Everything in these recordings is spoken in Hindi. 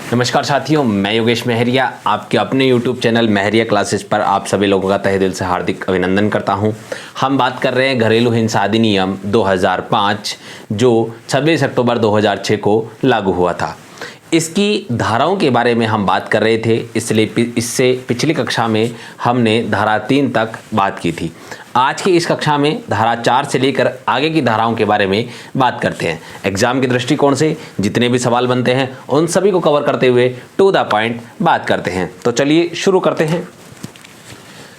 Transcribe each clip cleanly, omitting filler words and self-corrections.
नमस्कार साथियों, मैं योगेश मेहरिया आपके अपने YouTube चैनल मेहरिया क्लासेस पर आप सभी लोगों का तहे दिल से हार्दिक अभिनंदन करता हूं। हम बात कर रहे हैं घरेलू हिंसा अधिनियम 2005 जो 26 अक्टूबर 2006 को लागू हुआ था। इसकी धाराओं के बारे में हम बात कर रहे थे, इसलिए इससे पिछली कक्षा में हमने धारा 3 तक बात की थी। आज की इस कक्षा में धारा 4 से लेकर आगे की धाराओं के बारे में बात करते हैं। एग्जाम के दृष्टिकोण से जितने भी सवाल बनते हैं उन सभी को कवर करते हुए टू द पॉइंट बात करते हैं। तो चलिए शुरू करते हैं।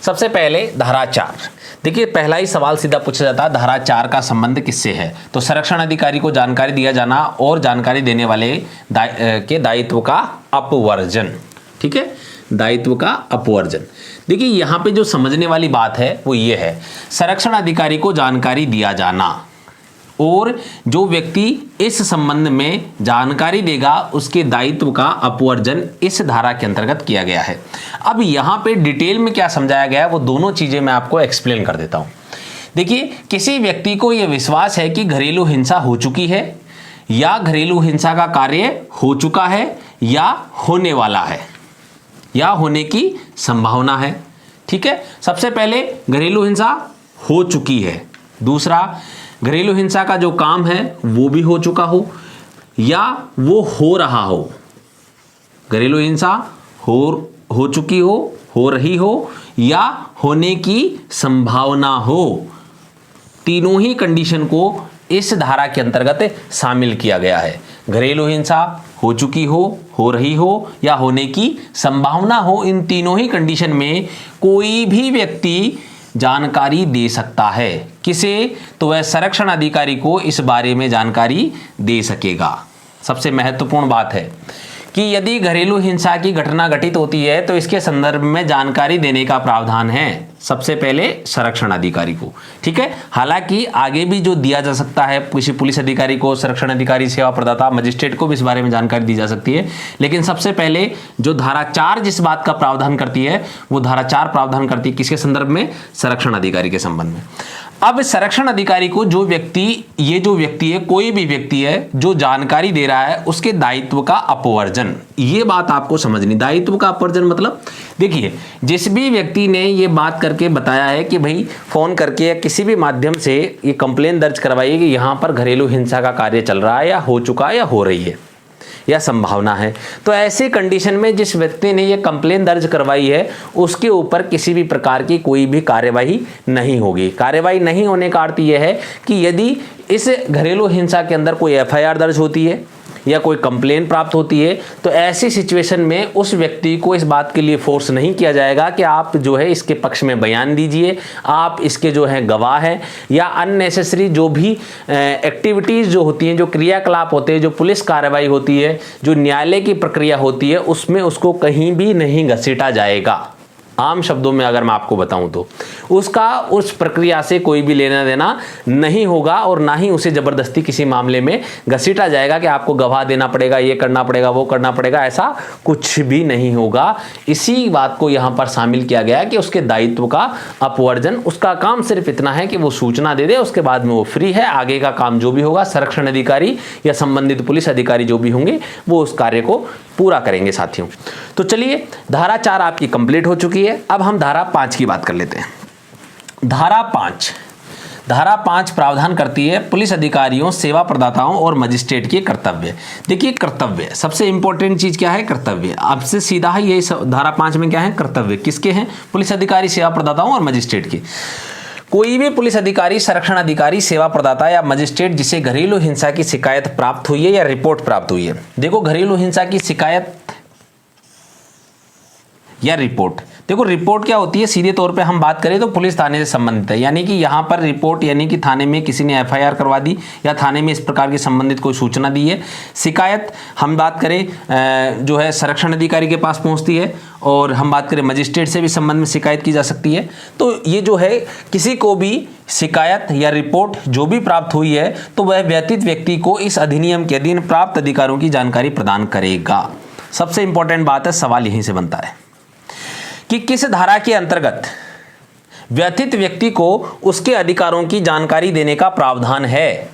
सबसे पहले धारा 4। देखिए, पहला ही सवाल सीधा पूछा जाता है, धारा 4 का संबंध किससे है? तो संरक्षण अधिकारी को जानकारी दिया जाना और जानकारी देने वाले के दायित्व का अपवर्जन। ठीक है, दायित्व का अपवर्जन। देखिए, यहाँ पे जो समझने वाली बात है वो ये है, संरक्षण अधिकारी को जानकारी दिया जाना और जो व्यक्ति इस संबंध में जानकारी देगा उसके दायित्व का अपवर्जन इस धारा के अंतर्गत किया गया है। अब यहाँ पे डिटेल में क्या समझाया गया है वो दोनों चीजें मैं आपको एक्सप्लेन कर देता हूँ। देखिए, किसी व्यक्ति को यह विश्वास है कि घरेलू हिंसा हो चुकी है या घरेलू हिंसा का कार्य हो चुका है या होने वाला है या होने की संभावना है। ठीक है, सबसे पहले घरेलू हिंसा हो चुकी है, दूसरा घरेलू हिंसा का जो काम है वो भी हो चुका हो या वो हो रहा हो। घरेलू हिंसा हो चुकी हो रही हो या होने की संभावना हो। तीनों ही कंडीशन को इस धारा के अंतर्गत शामिल किया गया है। घरेलू हिंसा हो चुकी हो रही हो या होने की संभावना हो, इन तीनों ही कंडीशन में कोई भी व्यक्ति जानकारी दे सकता है। किसे? तो वह संरक्षण अधिकारी को इस बारे में जानकारी दे सकेगा। सबसे महत्वपूर्ण बात है कि यदि घरेलू हिंसा की घटना घटित होती है तो इसके संदर्भ में जानकारी देने का प्रावधान है सबसे पहले संरक्षण अधिकारी को। ठीक है, हालांकि आगे भी जो दिया जा सकता है, किसी पुलिस अधिकारी को, संरक्षण अधिकारी, सेवा प्रदाता, मजिस्ट्रेट को भी इस बारे में जानकारी दी जा सकती है, लेकिन सबसे पहले जो धारा 4 जिस बात का प्रावधान करती है वो धारा 4 प्रावधान करती है किसके संदर्भ में? संरक्षण अधिकारी के संबंध में। अब संरक्षण अधिकारी को जो व्यक्ति है, कोई भी व्यक्ति है जो जानकारी दे रहा है उसके दायित्व का अपवर्जन, ये बात आपको समझनी। दायित्व का अपवर्जन मतलब, देखिए, जिस भी व्यक्ति ने ये बात करके बताया है कि भाई फोन करके या किसी भी माध्यम से ये कंप्लेन दर्ज करवाइए कि यहां पर घरेलू हिंसा का कार्य चल रहा है या हो चुका है या हो रही है या संभावना है, तो ऐसे कंडीशन में जिस व्यक्ति ने ये कंप्लेन दर्ज करवाई है उसके ऊपर किसी भी प्रकार की कोई भी कार्यवाही नहीं होगी। कार्यवाही नहीं होने का अर्थ यह है कि यदि इस घरेलू हिंसा के अंदर कोई एफआईआर दर्ज होती है या कोई कंप्लेन प्राप्त होती है तो ऐसी सिचुएशन में उस व्यक्ति को इस बात के लिए फोर्स नहीं किया जाएगा कि आप जो है इसके पक्ष में बयान दीजिए, आप इसके जो है गवाह हैं, या अननेसेसरी जो भी एक्टिविटीज़ जो होती हैं, जो क्रियाकलाप होते हैं, जो पुलिस कार्रवाई होती है, जो न्यायालय की प्रक्रिया होती है, उसमें उसको कहीं भी नहीं घसीटा जाएगा। आम शब्दों में अगर मैं आपको बताऊं तो उसका उस प्रक्रिया से कोई भी लेना देना नहीं होगा और ना ही उसे जबरदस्ती किसी मामले में घसीटा जाएगा कि आपको गवाह देना पड़ेगा, ये करना पड़ेगा, वो करना पड़ेगा, ऐसा कुछ भी नहीं होगा। इसी बात को यहाँ पर शामिल किया गया है कि उसके दायित्व का अपवर्जन, उसका काम सिर्फ इतना है कि वो सूचना दे दे, उसके बाद में वो फ्री है। आगे का काम जो भी होगा संरक्षण अधिकारी या संबंधित पुलिस अधिकारी जो भी होंगे वो उस कार्य को पूरा करेंगे। साथियों, तो चलिए, धारा 4 आपकी कंप्लीट हो चुकी है। अब हम धारा 5 की बात कर लेते हैं। धारा 5 प्रावधान करती है पुलिस अधिकारियों, सेवा प्रदाताओं और मजिस्ट्रेट के कर्तव्य। देखिए, कर्तव्य सबसे इंपॉर्टेंट चीज क्या है? कर्तव्य। अब से सीधा ही ये धारा 5 में क्या है? कर्तव्य किसके हैं? पुलिस अधिकारी, सेवा प्रदाताओं और मजिस्ट्रेट के। कोई भी पुलिस अधिकारी, संरक्षण अधिकारी, सेवा प्रदाता या मजिस्ट्रेट जिसे घरेलू हिंसा की शिकायत प्राप्त हुई है या रिपोर्ट प्राप्त हुई है। देखो, घरेलू हिंसा की शिकायत या रिपोर्ट, देखो रिपोर्ट क्या होती है? सीधे तौर पे हम बात करें तो पुलिस थाने से संबंधित है, यानी कि यहाँ पर रिपोर्ट यानी कि थाने में किसी ने एफआईआर करवा दी या थाने में इस प्रकार की संबंधित कोई सूचना दी है। शिकायत हम बात करें जो है संरक्षण अधिकारी के पास पहुँचती है, और हम बात करें मजिस्ट्रेट से भी संबंध में शिकायत की जा सकती है। तो ये जो है किसी को भी शिकायत या रिपोर्ट जो भी प्राप्त हुई है तो वह व्यतीत व्यक्ति को इस अधिनियम के अधीन प्राप्त अधिकारों की जानकारी प्रदान करेगा। सबसे इंपॉर्टेंट बात है, सवाल यहीं से बनता है कि किस धारा के अंतर्गत व्यथित व्यक्ति को उसके अधिकारों की जानकारी देने का प्रावधान है।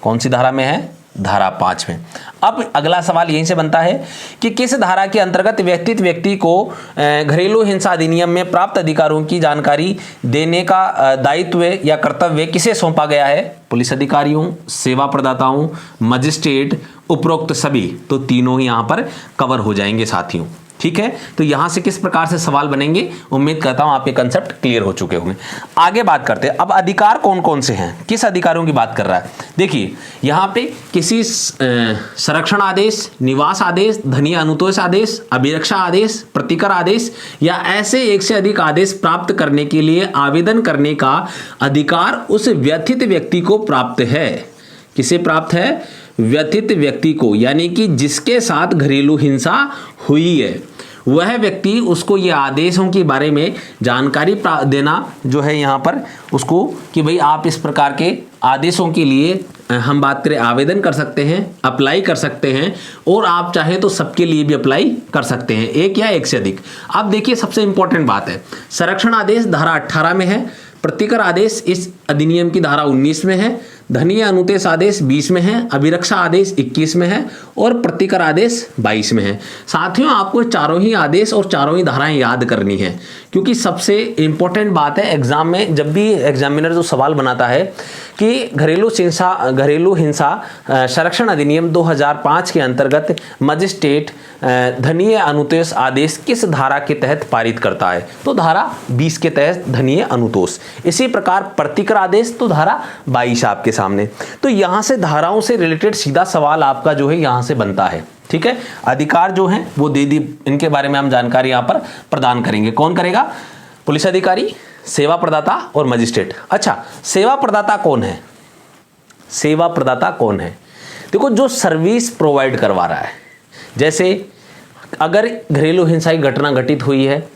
कौन सी धारा में है? धारा 5 में। अब अगला सवाल यहीं से बनता है कि किस धारा के अंतर्गत व्यक्ति को घरेलू हिंसा अधिनियम में प्राप्त अधिकारों की जानकारी देने का दायित्व या कर्तव्य किसे सौंपा गया है? पुलिस अधिकारियों, सेवा प्रदाताओं, मजिस्ट्रेट, उपरोक्त सभी। तो तीनों ही यहां पर कवर हो जाएंगे साथियों। ठीक है, तो यहां से किस प्रकार से सवाल बनेंगे, उम्मीद करता हूं आपके कंसेप्ट क्लियर हो चुके होंगे। आगे बात करते हैं, अब अधिकार कौन कौन से हैं, किस अधिकारों की बात कर रहा है। देखिए यहां पे किसी संरक्षण आदेश, निवास आदेश, धनीय अनुतोष आदेश, अभिरक्षा आदेश, प्रतिकर आदेश या ऐसे एक से अधिक आदेश प्राप्त करने के लिए आवेदन करने का अधिकार उस व्यथित व्यक्ति को प्राप्त है। किसे प्राप्त है? व्यथित व्यक्ति को, यानी कि जिसके साथ घरेलू हिंसा हुई है वह व्यक्ति, उसको ये आदेशों के बारे में जानकारी देना जो है यहाँ पर उसको, कि भाई आप इस प्रकार के आदेशों के लिए हम बात करें आवेदन कर सकते हैं, अप्लाई कर सकते हैं, और आप चाहे तो सबके लिए भी अप्लाई कर सकते हैं, एक या एक से अधिक। अब देखिए सबसे इंपॉर्टेंट बात है, संरक्षण आदेश धारा 18 में है, प्रतिकर आदेश इस अधिनियम की धारा 19 में है, धनीय अनुदेश आदेश 20 में है, अभिरक्षा आदेश 21 में है और प्रतिकर आदेश 22 में है। साथियों आपको चारों ही आदेश और चारों ही धाराएं याद करनी है, क्योंकि सबसे इंपॉर्टेंट बात है एग्जाम में, जब भी एग्जामिनर जो सवाल बनाता है कि घरेलू हिंसा संरक्षण अधिनियम 2005 के अंतर्गत मजिस्ट्रेट धनीय अनुतोष आदेश किस धारा के तहत पारित करता है? तो धारा 20 के तहत धनीय अनुतोष। इसी प्रकार प्रतिकर आदेश तो धारा 22 आपके सामने। तो यहां से धाराओं से रिलेटेड सीधा सवाल आपका जो है यहां से बनता है। ठीक है, अधिकार जो है वो दे दी, इनके बारे में हम जानकारी यहां पर प्रदान करेंगे। कौन करेगा? पुलिस अधिकारी, सेवा प्रदाता और मजिस्ट्रेट। अच्छा, सेवा प्रदाता कौन है? सेवा प्रदाता कौन है? देखो, जो सर्विस प्रोवाइड करवा रहा है। जैसे अगर घरेलू हिंसा की घटना घटित हुई है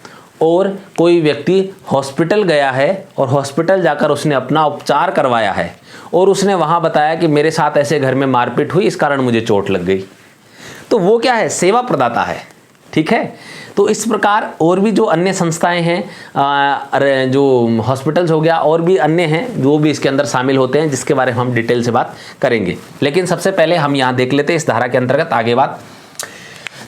और कोई व्यक्ति हॉस्पिटल गया है और हॉस्पिटल जाकर उसने अपना उपचार करवाया है और उसने वहां बताया कि मेरे साथ ऐसे घर में मारपीट हुई, इस कारण मुझे चोट लग गई, तो वो क्या है? सेवा प्रदाता है। ठीक है, तो इस प्रकार और भी जो अन्य संस्थाएं हैं, जो हॉस्पिटल्स हो गया, और भी अन्य हैं जो भी इसके अंदर शामिल होते हैं, जिसके बारे में हम डिटेल से बात करेंगे। लेकिन सबसे पहले हम यहाँ देख लेते हैं इस धारा के अंतर्गत आगे बात।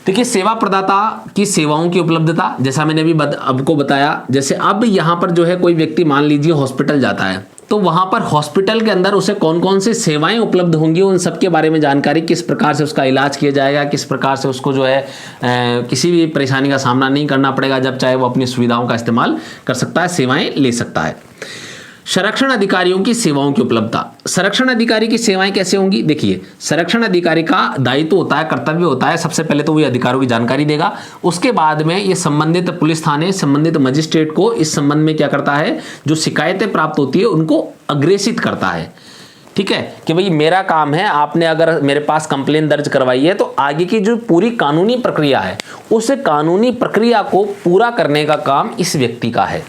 देखिए, सेवा प्रदाता की सेवाओं की उपलब्धता, जैसा मैंने अभी आपको बताया, जैसे अब यहाँ पर जो है कोई व्यक्ति मान लीजिए हॉस्पिटल जाता है, तो वहां पर हॉस्पिटल के अंदर उसे कौन कौन सी सेवाएं उपलब्ध होंगी, उन सब के बारे में जानकारी, किस प्रकार से उसका इलाज किया जाएगा, किस प्रकार से उसको जो है किसी भी परेशानी का सामना नहीं करना पड़ेगा, जब चाहे वो अपनी सुविधाओं का इस्तेमाल कर सकता है, सेवाएं ले सकता है। संरक्षण अधिकारियों की सेवाओं की उपलब्धता। संरक्षण अधिकारी की सेवाएं कैसे होंगी? देखिए, संरक्षण अधिकारी का दायित्व होता है, कर्तव्य होता है, सबसे पहले तो वो अधिकारों की जानकारी देगा, उसके बाद में ये संबंधित पुलिस थाने, संबंधित मजिस्ट्रेट को इस संबंध में क्या करता है, जो शिकायतें प्राप्त होती है उनको अग्रेसित करता है। ठीक है, कि भाई मेरा काम है, आपने अगर मेरे पास कंप्लेन दर्ज करवाई है तो आगे की जो पूरी कानूनी प्रक्रिया है, उस कानूनी प्रक्रिया को पूरा करने का काम इस व्यक्ति का है।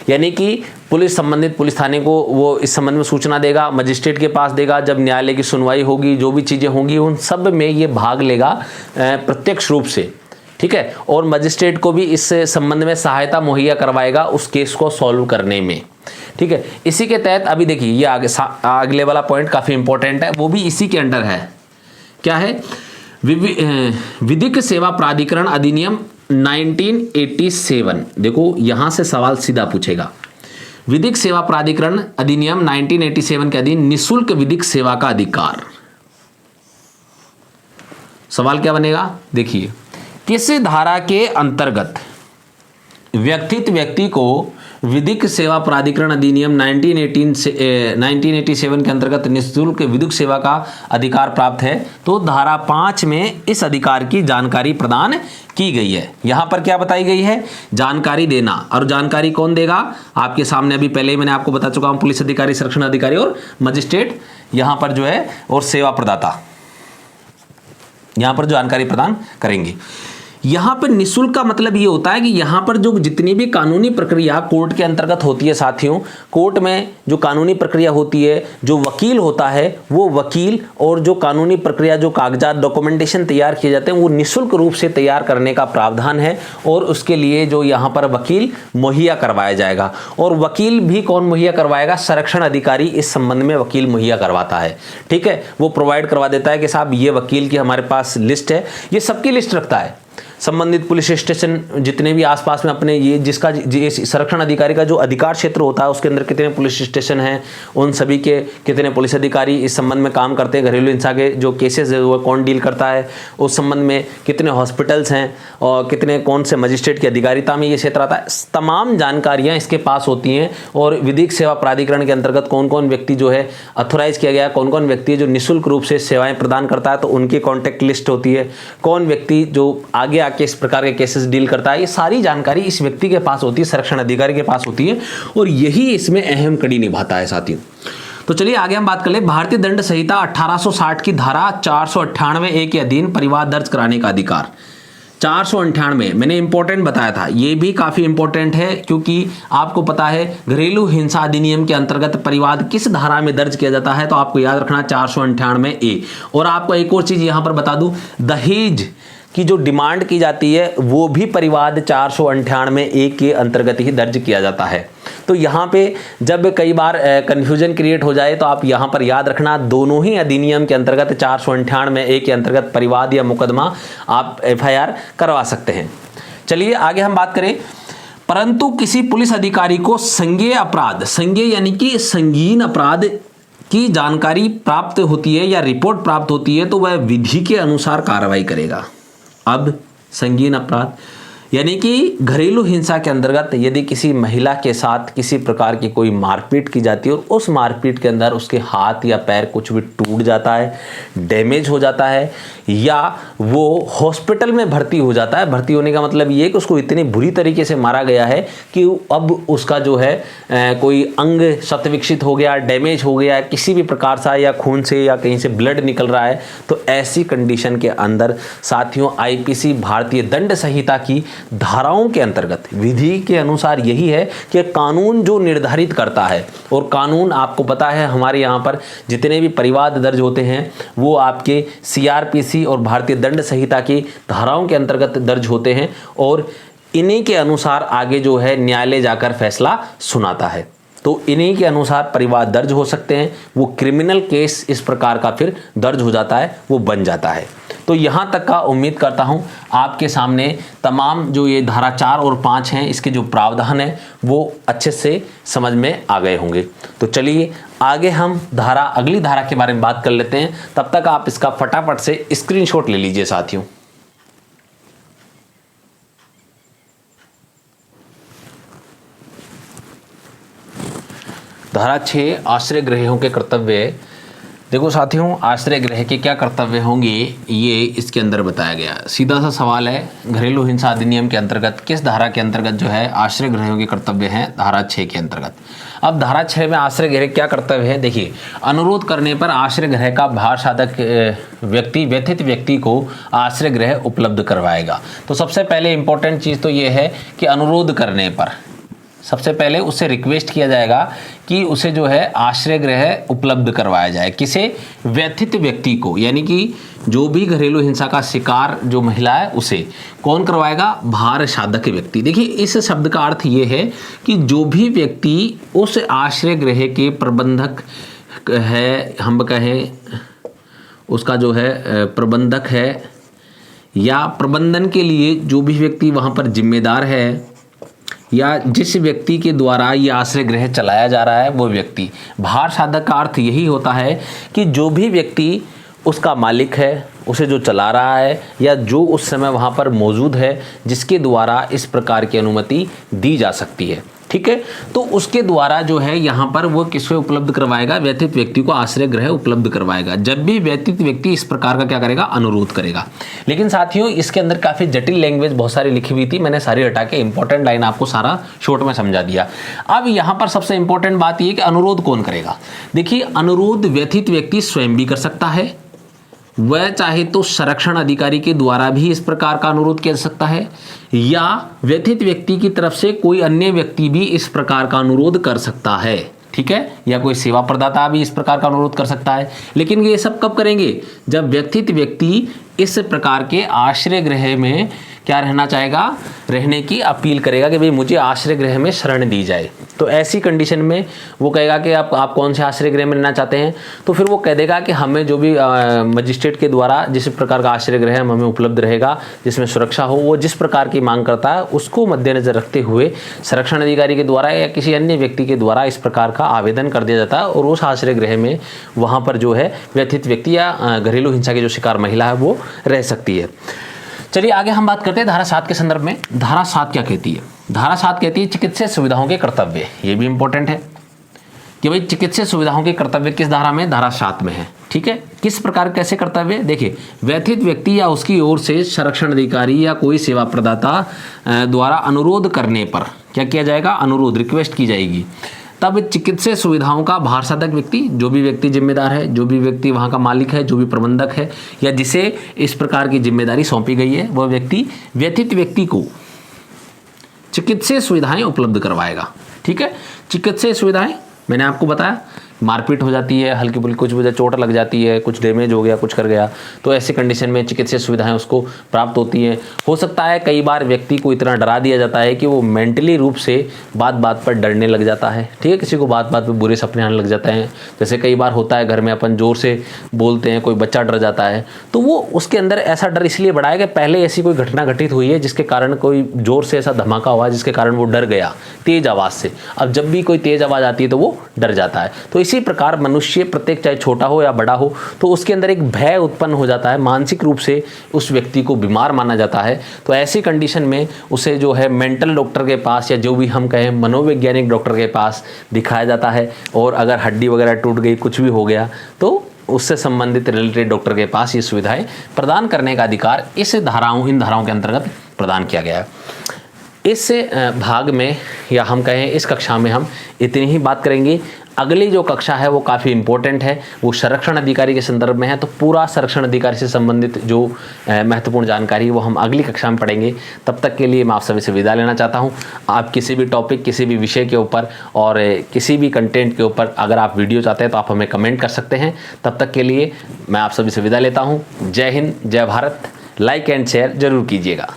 यानी कि संबंधित पुलिस थाने को वो इस संबंध में सूचना देगा, मजिस्ट्रेट के पास देगा, जब न्यायालय की सुनवाई होगी, जो भी चीज़ें होंगी उन सब में ये भाग लेगा प्रत्यक्ष रूप से। ठीक है, और मजिस्ट्रेट को भी इस संबंध में सहायता मुहैया करवाएगा उस केस को सॉल्व करने में। ठीक है, इसी के तहत अभी देखिए ये अगले वाला पॉइंट काफ़ी इंपॉर्टेंट है, वो भी इसी के अंडर है। क्या है? विधिक सेवा प्राधिकरण अधिनियम 1987। देखो यहां से सवाल सीधा पूछेगा। विधिक सेवा प्राधिकरण अधिनियम 1987 के अधीन निःशुल्क विधिक सेवा का अधिकार। सवाल क्या बनेगा? देखिए, किस धारा के अंतर्गत व्यक्तित व्यक्ति को विधिक सेवा प्राधिकरण अधिनियम 1987 के अंतर्गत निःशुल्क विधिक सेवा का अधिकार प्राप्त है? तो धारा 5 में इस अधिकार की जानकारी प्रदान की गई है। यहां पर क्या बताई गई है? जानकारी देना। और जानकारी कौन देगा? आपके सामने अभी पहले ही मैंने आपको बता चुका हूं, पुलिस अधिकारी, संरक्षण अधिकारी और मजिस्ट्रेट यहां पर जो है, और सेवा प्रदाता यहां पर जो जानकारी प्रदान करेंगे। यहाँ पर निःशुल्क का मतलब ये होता है कि यहाँ पर जो जितनी भी कानूनी प्रक्रिया कोर्ट के अंतर्गत होती है साथियों, कोर्ट में जो कानूनी प्रक्रिया होती है, जो वकील होता है वो वकील और जो कानूनी प्रक्रिया जो कागजात डॉक्यूमेंटेशन तैयार किए जाते हैं वो निःशुल्क रूप से तैयार करने का प्रावधान है और उसके लिए जो यहाँ पर वकील मुहैया करवाया जाएगा। और वकील भी कौन मुहैया करवाएगा? संरक्षण अधिकारी इस संबंध में वकील मुहैया करवाता है। ठीक है, वो प्रोवाइड करवा देता है कि साहब ये वकील की हमारे पास लिस्ट है, ये सबकी लिस्ट रखता है। संबंधित पुलिस स्टेशन जितने भी आसपास में अपने ये जिसका संरक्षण अधिकारी का जो अधिकार क्षेत्र होता है उसके अंदर कितने पुलिस स्टेशन हैं, उन सभी के कितने पुलिस अधिकारी इस संबंध में काम करते हैं, घरेलू हिंसा के जो केसेस है वो कौन डील करता है, उस संबंध में कितने हॉस्पिटल्स हैं और कितने कौन से मजिस्ट्रेट की अधिकारिता में ये क्षेत्र आता है, तमाम जानकारियाँ इसके पास होती हैं। और विधिक सेवा प्राधिकरण के अंतर्गत कौन कौन व्यक्ति जो है अथोराइज किया गया है, कौन कौन व्यक्ति जो निःशुल्क रूप से सेवाएँ प्रदान करता है तो उनकी कॉन्टैक्ट लिस्ट होती है, कौन व्यक्ति जो आगे किस प्रकार के केसेस डील करता है, ये सारी जानकारी इस व्यक्ति के पास होती है, संरक्षण अधिकारी के पास होती है और यही इसमें अहम कड़ी निभाता है साथियों। तो चलिए आगे हम बात कर ले। भारतीय दंड संहिता 1860 की धारा 498 के अधीन परिवाद दर्ज कराने का अधिकार। 498 मैंने इंपॉर्टेंट बताया था, ये भी काफी इंपॉर्टेंट है क्योंकि आपको पता है घरेलू हिंसा अधिनियम के अंतर्गत परिवाद किस धारा में दर्ज किया जाता है, तो आपको याद रखना 498A। और आपको एक और चीज यहां पर बता दूं, दहेज की जो डिमांड की जाती है वो भी परिवाद 498A के अंतर्गत ही दर्ज किया जाता है। तो यहाँ पे जब कई बार कन्फ्यूजन क्रिएट हो जाए तो आप यहाँ पर याद रखना दोनों ही अधिनियम के अंतर्गत 498A के अंतर्गत परिवाद या मुकदमा आप FIR करवा सकते हैं। चलिए आगे हम बात करें। परंतु किसी पुलिस अधिकारी को संज्ञेय अपराध, संज्ञेय यानी कि संगीन अपराध की जानकारी प्राप्त होती है या रिपोर्ट प्राप्त होती है तो वह विधि के अनुसार कार्रवाई करेगा। अब संगीन अपराध यानी कि घरेलू हिंसा के अंतर्गत यदि किसी महिला के साथ किसी प्रकार की कोई मारपीट की जाती है और उस मारपीट के अंदर उसके हाथ या पैर कुछ भी टूट जाता है, डैमेज हो जाता है या वो हॉस्पिटल में भर्ती हो जाता है, भर्ती होने का मतलब ये कि उसको इतनी बुरी तरीके से मारा गया है कि अब उसका जो है कोई अंग शतविकसित हो गया, डैमेज हो गया किसी भी प्रकार से या खून से या कहीं से ब्लड निकल रहा है, तो ऐसी कंडीशन के अंदर साथियों IPC भारतीय दंड संहिता की धाराओं के अंतर्गत विधि के अनुसार यही है कि कानून जो निर्धारित करता है, और कानून आपको पता है हमारे यहाँ पर जितने भी परिवाद दर्ज होते हैं वो आपके CRPC और भारतीय दंड संहिता की धाराओं के अंतर्गत दर्ज होते हैं और इन्हीं के अनुसार आगे जो है न्यायालय जाकर फैसला सुनाता है। तो इन्हीं के अनुसार परिवाद दर्ज हो सकते हैं, वो क्रिमिनल केस इस प्रकार का फिर दर्ज हो जाता है, वो बन जाता है। तो यहाँ तक का उम्मीद करता हूँ आपके सामने तमाम जो ये धारा 4 और 5 हैं इसके जो प्रावधान है वो अच्छे से समझ में आ गए होंगे। तो चलिए आगे हम अगली धारा के बारे में बात कर लेते हैं। तब तक आप इसका फटाफट से स्क्रीनशॉट ले लीजिए साथियों। धारा 6 आश्रय गृहों के कर्तव्य। देखो साथियों, आश्रय गृह के क्या कर्तव्य होंगे ये इसके अंदर बताया गया। सीधा सा सवाल है, घरेलू हिंसा अधिनियम के अंतर्गत किस धारा के अंतर्गत जो है आश्रय गृहों के कर्तव्य हैं? धारा 6 के अंतर्गत। अब धारा 6 में आश्रय गृह क्या कर्तव्य है? देखिए, अनुरोध करने पर आश्रय गृह का भार साधक व्यथित व्यक्ति को आश्रय गृह उपलब्ध करवाएगा। तो सबसे पहले इंपॉर्टेंट चीज़ तो ये है कि अनुरोध करने पर सबसे पहले उससे रिक्वेस्ट किया जाएगा कि उसे जो है आश्रय गृह उपलब्ध करवाया जाए। किसे? व्यथित व्यक्ति को, यानी कि जो भी घरेलू हिंसा का शिकार जो महिला है उसे कौन करवाएगा? भार साधक व्यक्ति। देखिए, इस शब्द का अर्थ ये है कि जो भी व्यक्ति उस आश्रय गृह के प्रबंधक है, हम कहें उसका जो है प्रबंधक है या प्रबंधन के लिए जो भी व्यक्ति वहाँ पर जिम्मेदार है या जिस व्यक्ति के द्वारा ये आश्रय गृह चलाया जा रहा है वो व्यक्ति। भार साधक का अर्थ यही होता है कि जो भी व्यक्ति उसका मालिक है, उसे जो चला रहा है या जो उस समय वहाँ पर मौजूद है जिसके द्वारा इस प्रकार की अनुमति दी जा सकती है। ठीक है, तो उसके द्वारा जो है यहाँ पर वो किसको उपलब्ध करवाएगा? व्यथित व्यक्ति को आश्रय गृह उपलब्ध करवाएगा। जब भी व्यथित व्यक्ति इस प्रकार का क्या करेगा? अनुरोध करेगा। लेकिन साथियों, इसके अंदर काफ़ी जटिल लैंग्वेज बहुत सारी लिखी हुई थी, मैंने सारी हटा के इंपॉर्टेंट लाइन आपको सारा शॉर्ट में समझा दिया। अब यहाँ पर सबसे इंपॉर्टेंट बात ये कि अनुरोध कौन करेगा? देखिए, अनुरोध व्यथित व्यक्ति स्वयं भी कर सकता है वह चाहे तो संरक्षण अधिकारी के द्वारा भी इस प्रकार का अनुरोध किया जा सकता है, या व्यथित व्यक्ति की तरफ से कोई अन्य व्यक्ति भी इस प्रकार का अनुरोध कर सकता है, ठीक है, या कोई सेवा प्रदाता भी इस प्रकार का अनुरोध कर सकता है। लेकिन ये सब कब करेंगे? जब व्यथित व्यक्ति इस प्रकार के आश्रय गृह में क्या रहना चाहेगा, रहने की अपील करेगा कि भाई मुझे आश्रय गृह में शरण दी जाए। तो ऐसी कंडीशन में वो कहेगा कि आप कौन से आश्रय गृह में रहना चाहते हैं, तो फिर वो कह देगा कि हमें जो भी मजिस्ट्रेट के द्वारा जिस प्रकार का आश्रय गृह हमें उपलब्ध रहेगा, जिसमें सुरक्षा हो, वो जिस प्रकार की मांग करता है उसको मद्देनजर रखते हुए संरक्षण अधिकारी के द्वारा या किसी अन्य व्यक्ति के द्वारा इस प्रकार का आवेदन कर दिया जाता है, और उस आश्रय गृह में वहाँ पर जो है व्यथित व्यक्ति या घरेलू हिंसा की जो शिकार महिला है वो रह सकती है। चलिए आगे हम बात करते हैं धारा 7 के संदर्भ में। धारा 7 क्या कहती है? धारा 7 कहती है चिकित्सीय सुविधाओं के कर्तव्य। ये भी इंपॉर्टेंट है कि भाई चिकित्सीय सुविधाओं के कर्तव्य किस धारा में? धारा 7 में है, ठीक है। किस प्रकार कैसे कर्तव्य? देखिए, व्यथित व्यक्ति या उसकी ओर से संरक्षण अधिकारी या कोई सेवा प्रदाता द्वारा अनुरोध करने पर क्या किया जाएगा? अनुरोध, रिक्वेस्ट की जाएगी। तब चिकित्सीय सुविधाओं का भार साधक व्यक्ति, जो भी व्यक्ति जिम्मेदार है, जो भी व्यक्ति वहाँ का मालिक है, जो भी प्रबंधक है, या जिसे इस प्रकार की जिम्मेदारी सौंपी गई है, वह व्यक्ति व्यथित व्यक्ति को चिकित्सीय सुविधाएं उपलब्ध करवाएगा, ठीक है। चिकित्सीय सुविधाएं मैंने आपको बताया, मारपीट हो जाती है, हल्की फुल्की कुछ वजह चोट लग जाती है, कुछ डैमेज हो गया, कुछ कर गया, तो ऐसी कंडीशन में चिकित्सीय सुविधाएं उसको प्राप्त होती हैं। हो सकता है कई बार व्यक्ति को इतना डरा दिया जाता है कि वो मेंटली रूप से बात बात पर डरने लग जाता है, ठीक है। किसी को बात बात पर बुरे सपने आने लग जाते हैं, जैसे कई बार होता है घर में अपन जोर से बोलते हैं, कोई बच्चा डर जाता है, तो वो उसके अंदर ऐसा डर इसलिए बढ़ा है कि पहले ऐसी कोई घटना घटित हुई है जिसके कारण कोई जोर से ऐसा धमाका हुआ जिसके कारण वो डर गया तेज आवाज़ से। अब जब भी कोई तेज आवाज़ आती है तो वो डर जाता है। तो इसी प्रकार मनुष्य प्रत्येक, चाहे छोटा हो या बड़ा हो, तो उसके अंदर एक भय उत्पन्न हो जाता है, मानसिक रूप से उस व्यक्ति को बीमार माना जाता है। तो ऐसी कंडीशन में उसे जो है मेंटल डॉक्टर के पास, या जो भी हम कहें मनोवैज्ञानिक डॉक्टर के पास दिखाया जाता है, और अगर हड्डी वगैरह टूट गई, कुछ भी हो गया, तो उससे संबंधित रिलेटेड डॉक्टर के पास ये सुविधाएं प्रदान करने का अधिकार इन धाराओं के अंतर्गत प्रदान किया गया है। इस भाग में, या हम कहें इस कक्षा में, हम इतनी ही बात करेंगे। अगली जो कक्षा है वो काफ़ी इंपॉर्टेंट है, वो संरक्षण अधिकारी के संदर्भ में है। तो पूरा संरक्षण अधिकारी से संबंधित जो महत्वपूर्ण जानकारी है वो हम अगली कक्षा में पढ़ेंगे। तब तक के लिए मैं आप सभी से विदा लेना चाहता हूँ। आप किसी भी टॉपिक, किसी भी विषय के ऊपर और किसी भी कंटेंट के ऊपर अगर आप वीडियो चाहते हैं तो आप हमें कमेंट कर सकते हैं। तब तक के लिए मैं आप सभी से विदा लेता हूँ। जय हिंद, जय भारत। लाइक एंड शेयर जरूर कीजिएगा।